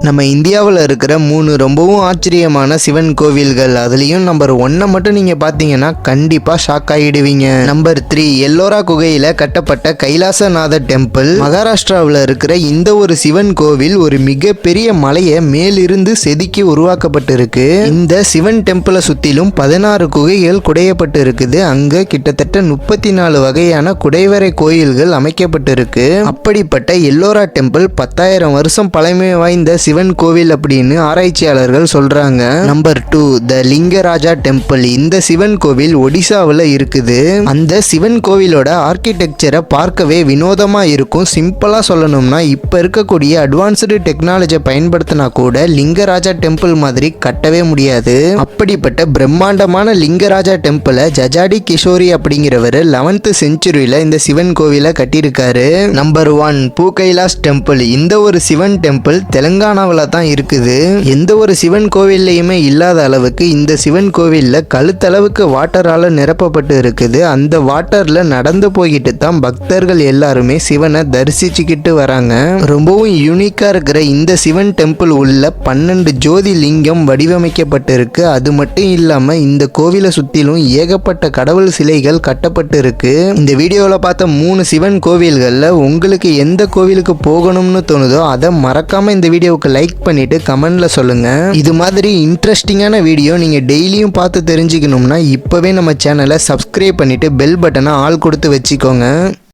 நம்ம இந்தியாவில் இருக்கிற 3 ரொம்பவும் ஆச்சரியமான சிவன் கோவில்கள், அதுலேயும் நம்பர் 1 மட்டும் நீங்கள் பார்த்தீங்கன்னா கண்டிப்பாக ஷாக் ஆகிடுவீங்க. நம்பர் 3 எல்லோரா குகையில் கட்டப்பட்ட கைலாசநாதர் டெம்பிள். மகாராஷ்டிராவில் இருக்கிற இந்த ஒரு சிவன் கோவில் ஒரு மிகப்பெரிய மலையை மேலிருந்து செதுக்கி உருவாக்கப்பட்டிருக்கு. இந்த சிவன் டெம்பிளை சுற்றிலும் 16 குகைகள் குடையப்பட்டு இருக்குது. அங்கே கிட்டத்தட்ட 34 வகையான குடைவரை கோயில்கள் அமைக்கப்பட்டிருக்கு. அப்படிப்பட்ட எல்லோரா டெம்பிள் 10,000 வருஷம் பழமை வாய்ந்த சிவன் கோவில் அப்படின்னு ஆராய்ச்சியாளர்கள் சொல்றாங்க. நம்பர் 2 த லிங்கராஜா டெம்பிள். இந்த சிவன் கோவில் ஒடிசாவில் இருக்குது. அந்த சிவன் கோவிலோட ஆர்கிடெக்சரை பார்க்கவே வினோதமா இருக்கும். சிம்பிளா சொல்லணும்னா இப்ப இருக்கக்கூடிய அட்வான்ஸ்டு டெக்னாலஜியை பயன்படுத்தினா கூட லிங்கராஜா டெம்பிள் மாதிரி கட்டவே முடியாது. அப்படிப்பட்ட பிரம்மாண்டமான லிங்கராஜா டெம்பிளை ஜஜாடி கிஷோரி அப்படிங்கிறவர் 11th செஞ்சுரியில இந்த சிவன் கோவிலை கட்டியிருக்காரு. நம்பர் 1 பூ கைலாஸ் டெம்பிள். இந்த ஒரு சிவன் டெம்பிள் தெலுங்கானாவில் தான் இருக்குது. எந்த ஒரு சிவன் கோவில்லையுமே இல்லாத அளவுக்கு இந்த சிவன் கோவில்ல கழுத்தளவுக்கு வாட்டரால நிரப்பப்பட்டு இருக்குது. அந்த வாட்டர்ல நடந்து போய்கிட்டு தான் பக்தர்கள் எல்லாருமே சிவனை தரிசிச்சுக்கிட்டு வராங்க. ரொம்பவும் யூனிக்கா இருக்கிற இந்த சிவன் டெம்பிள் உள்ள 12 ஜோதி லிங்கம் வடிவமைக்கப்பட்டிருக்கு. அது மட்டும் இல்லாம இந்த கோவிலை சுத்திலும் ஏகப்பட்ட கடவுள் சிலைகள் கட்டப்பட்டு இருக்கு. இந்த வீடியோவில் பார்த்த 3 சிவன் கோவில்கள்ல உங்களுக்கு எந்த கோவிலுக்கு போகணும்னு தோணுதோ அதை மறக்காம இந்த வீடியோவுக்கு லைக் பண்ணிட்டு கமெண்ட்ல சொல்லுங்க. இது மாதிரி இன்ட்ரெஸ்டிங்கான வீடியோ நீங்க டெய்லியும் பார்த்து தெரிஞ்சுக்கணும்னா இப்பவே நம்ம சேனலை சப்ஸ்கிரைப் பண்ணிட்டு பெல் பட்டனை ஆல் கொடுத்து வச்சுக்கோங்க.